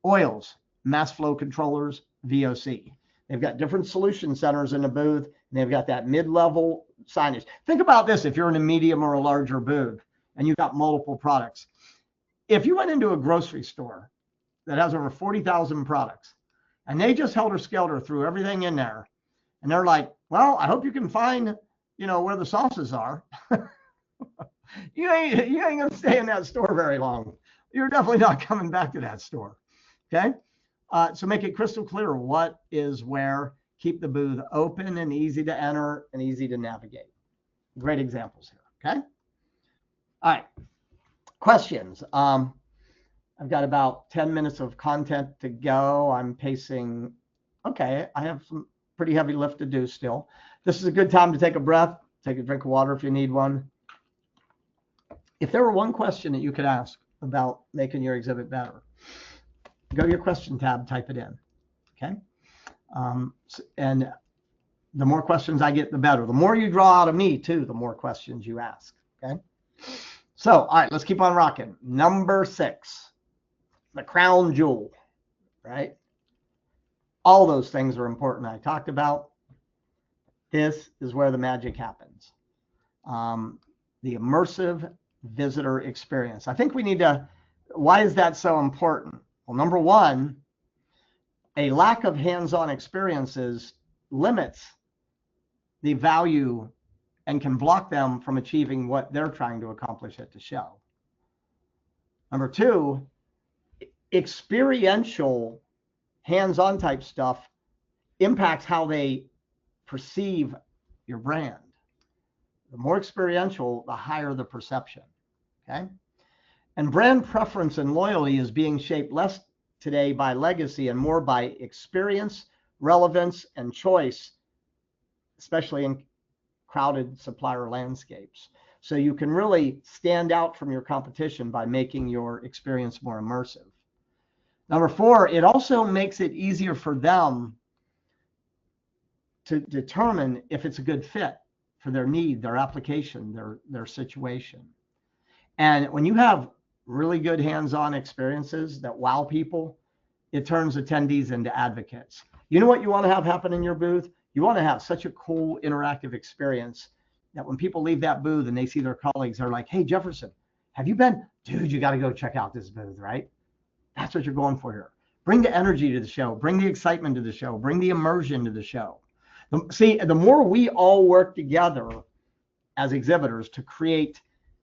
oils, mass flow controllers, VOC. They've got different solution centers in the booth, and they've got that mid-level signage. Think about this if you're in a medium or a larger booth and you've got multiple products. If you went into a grocery store that has over 40,000 products and they just helter-skelter threw everything in there, and they're like, well, I hope you can find, where the sauces are. You ain't gonna stay in that store very long. You're definitely not coming back to that store. Okay. So make it crystal clear what is where. Keep the booth open and easy to enter and easy to navigate. Great examples here. Okay. All right. Questions. I've got about 10 minutes of content to go. I'm pacing. Okay. I have some pretty heavy lift to do still. This is a good time to take a breath, take a drink of water if you need one. If there were one question that you could ask about making your exhibit better, go to your question tab, type it in. Okay. And the more questions I get, the better. The more you draw out of me too, the more questions you ask. Okay. So, all right, let's keep on rocking. Number 6, the crown jewel, right? All those things are important I talked about. This is where the magic happens. The immersive visitor experience. I think we need to, why is that so important? Well, number one, a lack of hands-on experiences limits the value and can block them from achieving what they're trying to accomplish at the show. Number 2, experiential hands-on type stuff impacts how they perceive your brand. The more experiential, the higher the perception. Okay. And brand preference and loyalty is being shaped less today by legacy and more by experience, relevance, and choice, especially in crowded supplier landscapes. So you can really stand out from your competition by making your experience more immersive. Number 4, it also makes it easier for them to determine if it's a good fit for their need, their application, their situation. And when you have really good hands-on experiences that wow people, it turns attendees into advocates. You know what you want to have happen in your booth? You want to have such a cool interactive experience that when people leave that booth and they see their colleagues, they're like, hey, Jefferson, have you been? Dude, you got to go check out this booth, right? That's what you're going for here. Bring the energy to the show. Bring the excitement to the show. Bring the immersion to the show. See, the more we all work together as exhibitors to create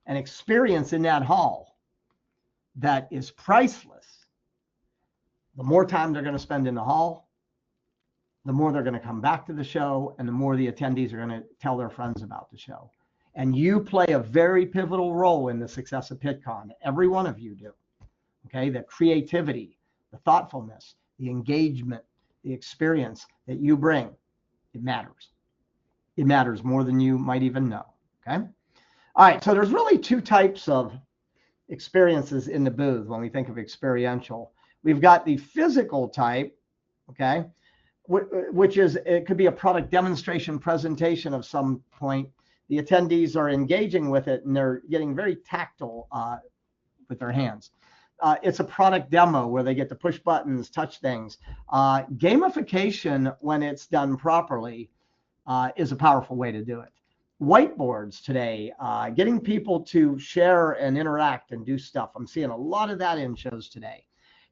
an experience in that hall that is priceless, the more time they're going to spend in the hall, the more they're going to come back to the show, and the more the attendees are going to tell their friends about the show. And you play a very pivotal role in the success of Pittcon. Every one of you do. Okay, the creativity, the thoughtfulness, the engagement, the experience that you bring, it matters. It matters more than you might even know. Okay. All right. So there's really 2 types of experiences in the booth when we think of experiential. We've got the physical type, okay, which is, it could be a product demonstration presentation of some point. The attendees are engaging with it and they're getting very tactile with their hands. It's a product demo where they get to push buttons, touch things. Gamification, when it's done properly, is a powerful way to do it. Whiteboards today, getting people to share and interact and do stuff. I'm seeing a lot of that in shows today.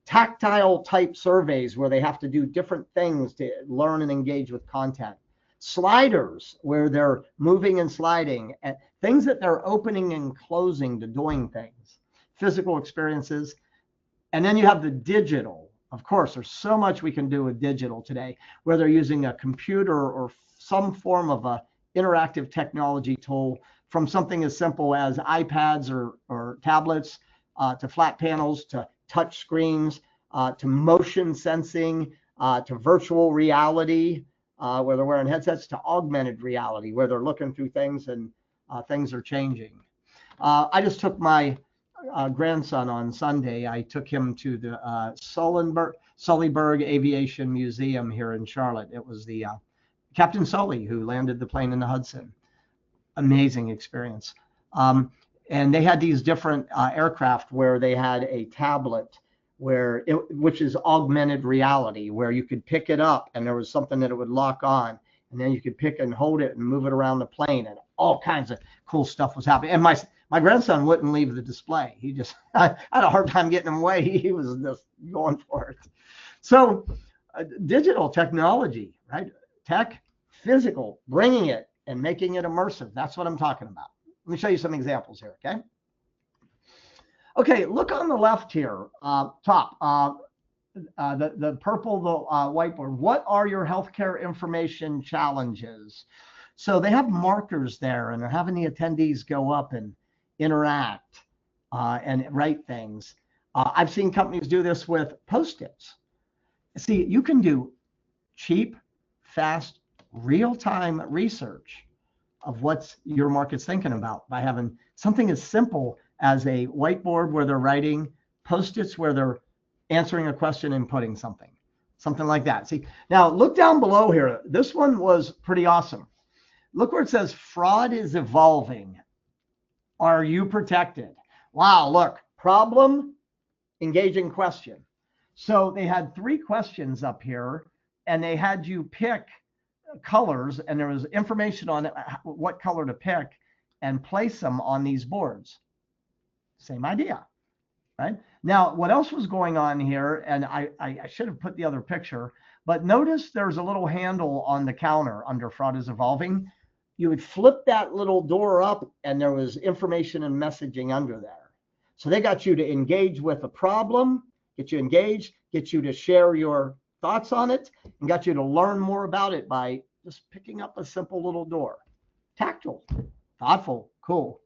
Tactile type surveys where they have to do different things to learn and engage with content. sliders where they're moving and sliding, and things that they're opening and closing to doing things, physical experiences. And then you have the digital. Of course, there's so much we can do with digital today, where they're using a computer or some form of a interactive technology tool, from something as simple as iPads or tablets, to flat panels, to touch screens, to motion sensing, to virtual reality, where they're wearing headsets, to augmented reality, where they're looking through things and things are changing. I just took my grandson on Sunday. I took him to the Sullyburg Aviation Museum here in Charlotte. It was the Captain Sully who landed the plane in the Hudson. Amazing experience. And they had these different aircraft where they had a tablet which is augmented reality, where you could pick it up and there was something that it would lock on, and then you could pick and hold it and move it around the plane, and all kinds of cool stuff was happening. And my grandson wouldn't leave the display. He just, I had a hard time getting him away. He was just going for it. So digital technology, right? Tech, physical, bringing it and making it immersive. That's what I'm talking about. Let me show you some examples here, okay? Okay, look on the left here, top, the purple, the whiteboard. What are your healthcare information challenges? So they have markers there, and they're having the attendees go up and interact and write things. I've seen companies do this with Post-its. See, you can do cheap, fast, real-time research of what your market's thinking about by having something as simple as a whiteboard where they're writing, Post-its where they're answering a question and putting something like that. See, now look down below here. This one was pretty awesome. Look where it says fraud is evolving. Are you protected? Wow, look, problem, engaging question. So they had 3 questions up here, and they had you pick colors, and there was information on it, what color to pick, and place them on these boards. Same idea, right? Now, what else was going on here, and I should have put the other picture, but notice there's a little handle on the counter under Fraud is Evolving. You would flip that little door up, and there was information and messaging under there. So they got you to engage with a problem, get you engaged, get you to share your thoughts on it, and got you to learn more about it by just picking up a simple little door. Tactile, thoughtful, cool.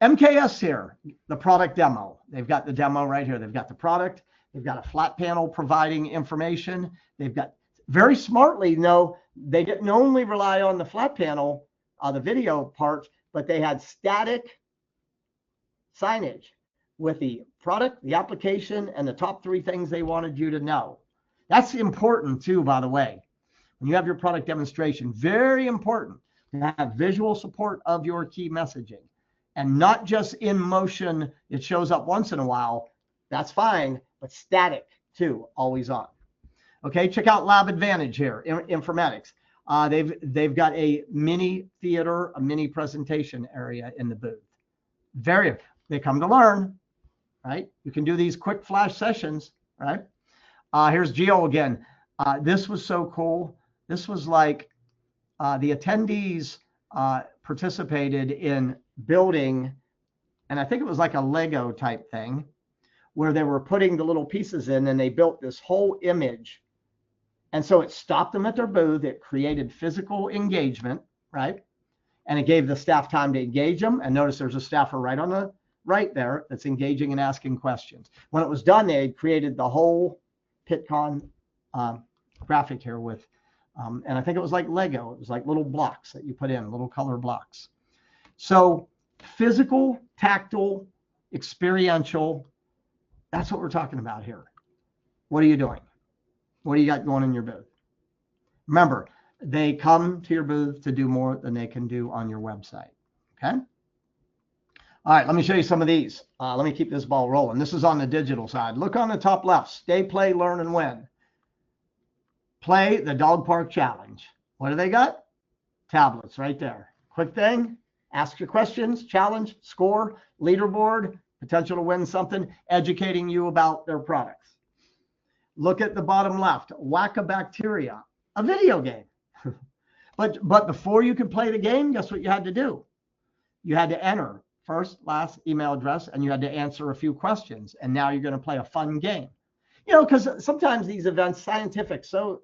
MKS here, the product demo. They've got the demo right here. They've got the product. They've got a flat panel providing information. They've got, very smartly, no, they didn't only rely on the flat panel, the video part, but they had static signage with the product, the application, and the top 3 things they wanted you to know. That's important too, by the way. When you have your product demonstration, very important to have visual support of your key messaging. And not just in motion, it shows up once in a while, that's fine, but static too, always on. Okay, check out Lab Advantage here, informatics. They've got a mini theater, a mini presentation area in the booth. They come to learn, right? You can do these quick flash sessions, right? Here's Geo again. This was so cool. This was like the attendees participated in building, and I think it was like a Lego type thing, where they were putting the little pieces in, and they built this whole image. And so it stopped them at their booth. It created physical engagement, right? And it gave the staff time to engage them. And notice there's a staffer right on the right there that's engaging and asking questions. When it was done, they had created the whole Pittcon graphic here with, and I think it was like Lego. It was like little blocks that you put in, little color blocks. So physical, tactile, experiential, that's what we're talking about here. What are you doing? What do you got going in your booth? Remember, they come to your booth to do more than they can do on your website, okay? All right, let me show you some of these. Let me keep this ball rolling. This is on the digital side. Look on the top left, stay, play, learn, and win. Play the Dog Park Challenge. What do they got? Tablets right there. Quick thing, ask your questions, challenge, score, leaderboard, potential to win something, educating you about their products. Look at the bottom left, Whack-A-Bacteria, a video game. But before you could play the game, guess what you had to do? You had to enter first, last, email address, and you had to answer a few questions. And now you're going to play a fun game. You know, because sometimes these events, scientific, so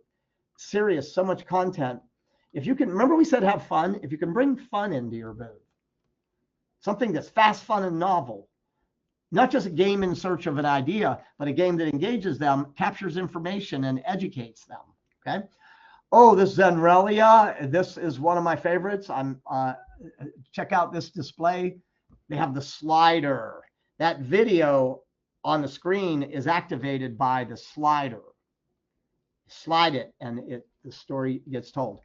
serious, so much content. If you can, remember we said have fun. If you can bring fun into your booth, something that's fast, fun, and novel, not just a game in search of an idea, but a game that engages them, captures information, and educates them. Okay. Oh, this Zenrelia. This is one of my favorites. Check out this display. They have the slider. That video on the screen is activated by the slider. Slide it, and the story gets told.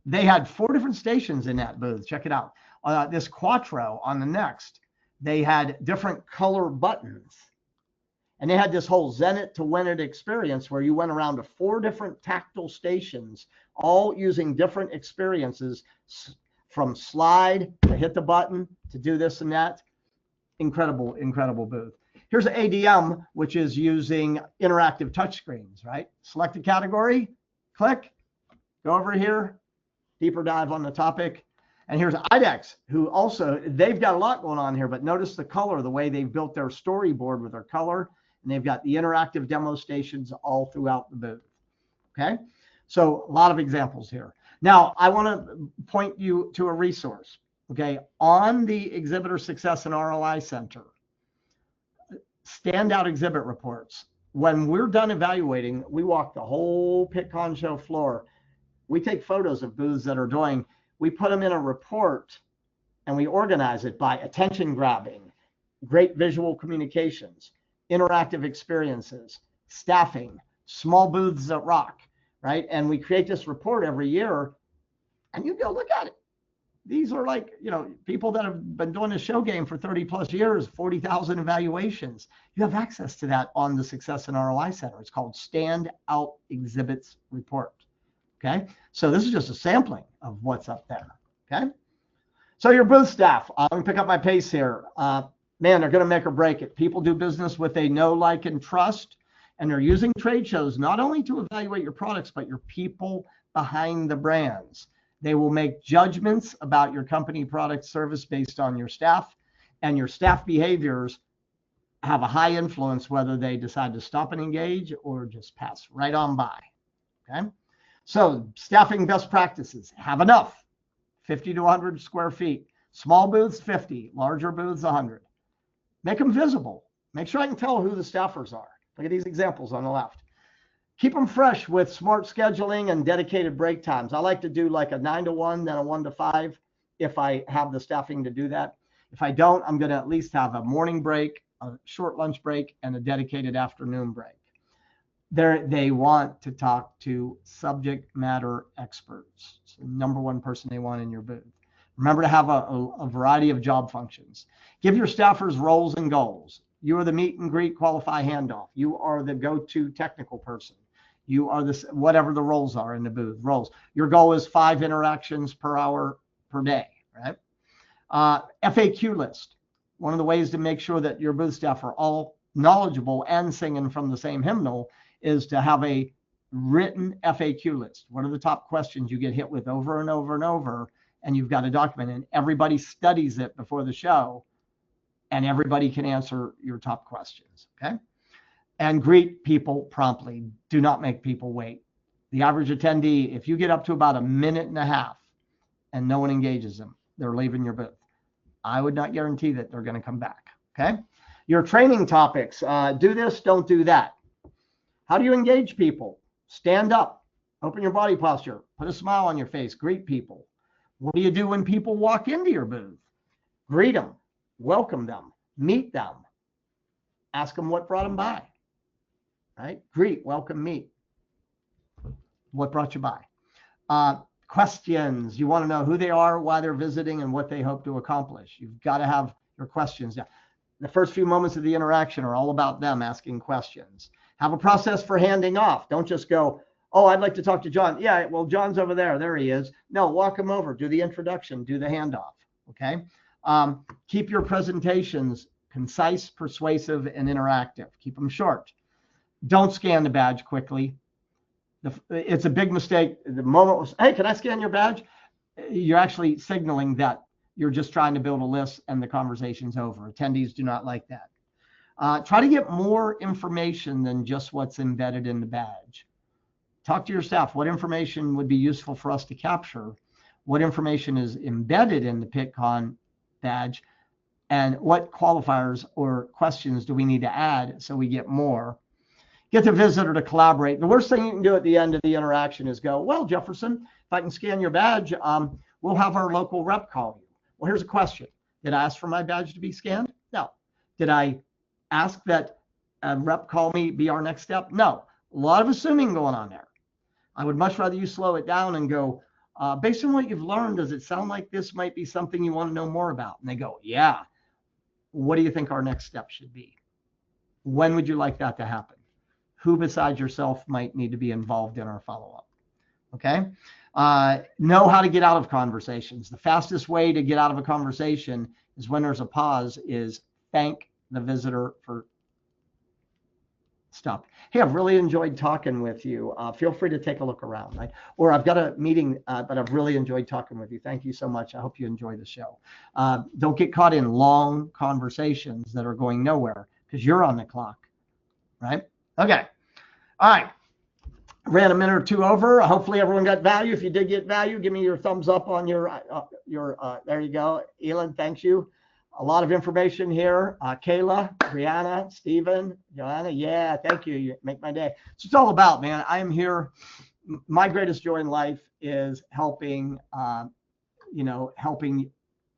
They had 4 different stations in that booth. Check it out. This Quattro on the next, they had different color buttons. And they had this whole Zen it to win it experience where you went around to 4 different tactile stations, all using different experiences, from slide to hit the button to do this and that. Incredible, incredible booth. Here's an ADM, which is using interactive touchscreens, right? Select a category, click, go over here, deeper dive on the topic. And here's IDEX, who also, they've got a lot going on here, but notice the color, the way they've built their storyboard with their color. And they've got the interactive demo stations all throughout the booth. Okay, so a lot of examples here. Now, I want to point you to a resource. Okay, on the Exhibitor Success and ROI Center, standout exhibit reports. When we're done evaluating, we walk the whole Pittcon show floor. We take photos of booths that are doing, we put them in a report, and we organize it by attention grabbing, great visual communications, interactive experiences, staffing, small booths that rock, right? And we create this report every year, and you go look at it. These are like, you know, people that have been doing the show game for 30 plus years, 40,000 evaluations. You have access to that on the Success and ROI Center. It's called Standout Exhibits Report. Okay, so this is just a sampling of what's up there. Okay, so your booth staff, let me pick up my pace here. Man, they're going to make or break it. People do business with a know, like, and trust, and they're using trade shows not only to evaluate your products, but your people behind the brands. They will make judgments about your company, product, service based on your staff, and your staff behaviors have a high influence whether they decide to stop and engage or just pass right on by. Okay, so staffing best practices: have enough, 50 to 100 square feet. Small booths, 50. Larger booths, 100. Make them visible. Make sure I can tell who the staffers are. Look at these examples on the left. Keep them fresh with smart scheduling and dedicated break times. I like to do like a 9 to 1, then a 1 to 5 if I have the staffing to do that. If I don't, I'm going to at least have a morning break, a short lunch break, and a dedicated afternoon break. They want to talk to subject matter experts. It's the #1 person they want in your booth. Remember to have a variety of job functions. Give your staffers roles and goals. You are the meet and greet, qualify, handoff. You are the go-to technical person. You are this, whatever the roles are in the booth, roles. Your goal is 5 interactions per hour per day, right? FAQ list. One of the ways to make sure that your booth staff are all knowledgeable and singing from the same hymnal is to have a written FAQ list. What are the top questions you get hit with over and over and over? And you've got a document, and everybody studies it before the show, and everybody can answer your top questions, okay? And greet people promptly. Do not make people wait. The average attendee, if you get up to about a minute and a half and no one engages them, they're leaving your booth. I would not guarantee that they're going to come back, okay? Your training topics, do this, don't do that. How do you engage people? Stand up, open your body posture, put a smile on your face, greet people. What do you do when people walk into your booth? Greet them, welcome them, meet them, ask them what brought them by, right? Greet, welcome, meet. What brought you by? Questions. You want to know who they are, why they're visiting, and what they hope to accomplish. You've got to have your questions down. The first few moments of the interaction are all about them asking questions. Have a process for handing off. Don't just go, oh, I'd like to talk to John. Yeah, well, John's over there. There he is. No, walk him over. Do the introduction. Do the handoff. Okay. Keep your presentations concise, persuasive, and interactive. Keep them short. Don't scan the badge quickly. It's a big mistake. The moment was, hey, can I scan your badge? You're actually signaling that you're just trying to build a list and the conversation's over. Attendees do not like that. Try to get more information than just what's embedded in the badge. Talk to your staff. What information would be useful for us to capture? What information is embedded in the Pittcon badge? And what qualifiers or questions do we need to add so we get more? Get the visitor to collaborate. The worst thing you can do at the end of the interaction is go, well, Jefferson, if I can scan your badge, we'll have our local rep call you. Well, here's a question. Did I ask for my badge to be scanned? No. Did I ask that a rep call me be our next step? No. A lot of assuming going on there. I would much rather you slow it down and go, based on what you've learned, does it sound like this might be something you want to know more about? And they go, yeah. What do you think our next step should be? When would you like that to happen? Who besides yourself might need to be involved in our follow-up? Okay. Know how to get out of conversations. The fastest way to get out of a conversation is when there's a pause, is thank the visitor for stuff. Hey, I've really enjoyed talking with you. Feel free to take a look around. Right? Or I've got a meeting, but I've really enjoyed talking with you. Thank you so much. I hope you enjoy the show. Don't get caught in long conversations that are going nowhere because you're on the clock, right? Okay. All right. Ran a minute or two over. Hopefully everyone got value. If you did get value, give me your thumbs up on your there you go. Elon, thanks you. A lot of information here. Kayla, Brianna, Stephen, Joanna. Yeah, thank you. You make my day. So it's all about, man. I am here. My greatest joy in life is helping, helping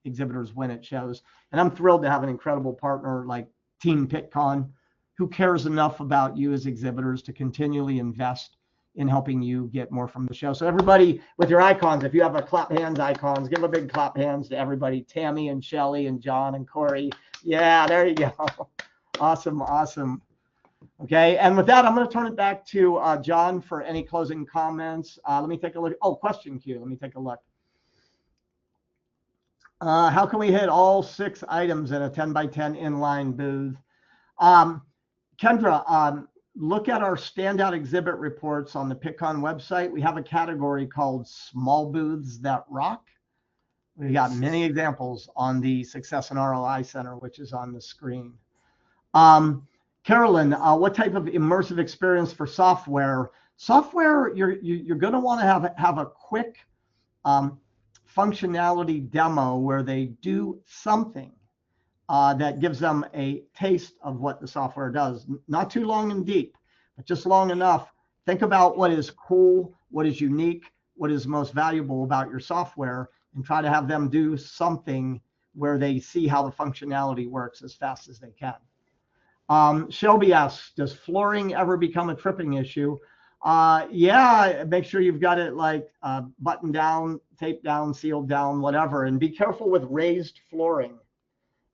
exhibitors win at shows. And I'm thrilled to have an incredible partner like Team Pittcon, who cares enough about you as exhibitors to continually invest in helping you get more from the show. So everybody with your icons, if you have a clap hands icons, give a big clap hands to everybody. Tammy and Shelly and John and Corey. Yeah, there you go. Awesome, awesome. Okay, and with that, I'm going to turn it back to John for any closing comments. Let me take a look. Oh, question queue. Let me take a look. How can we hit all 6 items in a 10 by 10 inline booth? Kendra, look at our standout exhibit reports on the Pittcon website. We have a category called Small Booths That Rock. We got many examples on the Success and ROI Center, which is on the screen. Carolyn, what type of immersive experience for software? Software, you're going to want to have a quick functionality demo where they do something that gives them a taste of what the software does. Not too long and deep, but just long enough. Think about what is cool, what is unique, what is most valuable about your software, and try to have them do something where they see how the functionality works as fast as they can. Shelby asks, does flooring ever become a tripping issue? Yeah, make sure you've got it like buttoned down, taped down, sealed down, whatever, and be careful with raised flooring.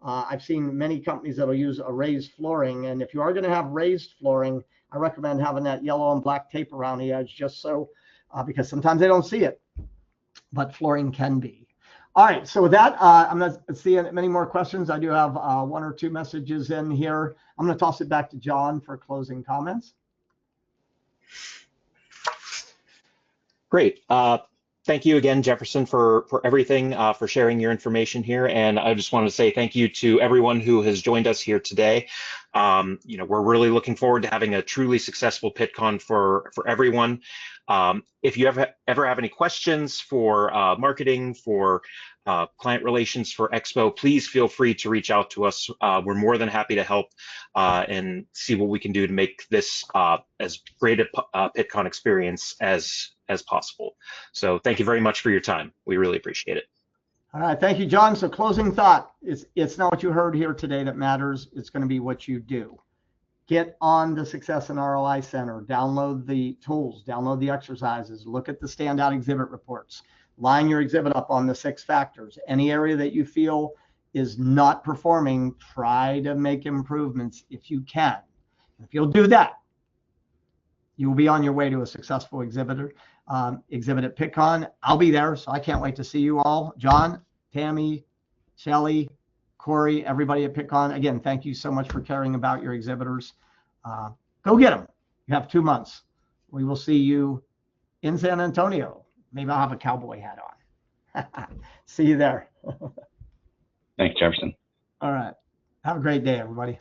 I've seen many companies that'll use a raised flooring, and if you are going to have raised flooring, I recommend having that yellow and black tape around the edge, just so, because sometimes they don't see it, but flooring can be. All right, so with that, I'm not seeing many more questions. I do have 1 or 2 messages in here. I'm going to toss it back to John for closing comments. Great. Thank you again, Jefferson, for everything, for sharing your information here. And I just want to say thank you to everyone who has joined us here today. We're really looking forward to having a truly successful Pittcon for everyone. If you ever have any questions for marketing, for client relations for Expo, please feel free to reach out to us. We're more than happy to help and see what we can do to make this as great a Pittcon experience as possible. So thank you very much for your time. We really appreciate it. All right, thank you, John. So closing thought, it's not what you heard here today that matters. It's going to be what you do. Get on the Success and ROI Center, download the tools, download the exercises, look at the standout exhibit reports, line your exhibit up on the 6 factors. Any area that you feel is not performing, try to make improvements if you can. If you'll do that, you will be on your way to a successful exhibit at Pittcon. I'll be there, so I can't wait to see you all. John, Tammy, Shelly, Corey, everybody at Pittcon. Again, thank you so much for caring about your exhibitors. Go get them. You have 2 months. we will see you in San Antonio. Maybe I'll have a cowboy hat on. See you there. Thanks, Jefferson. All right. Have a great day, everybody.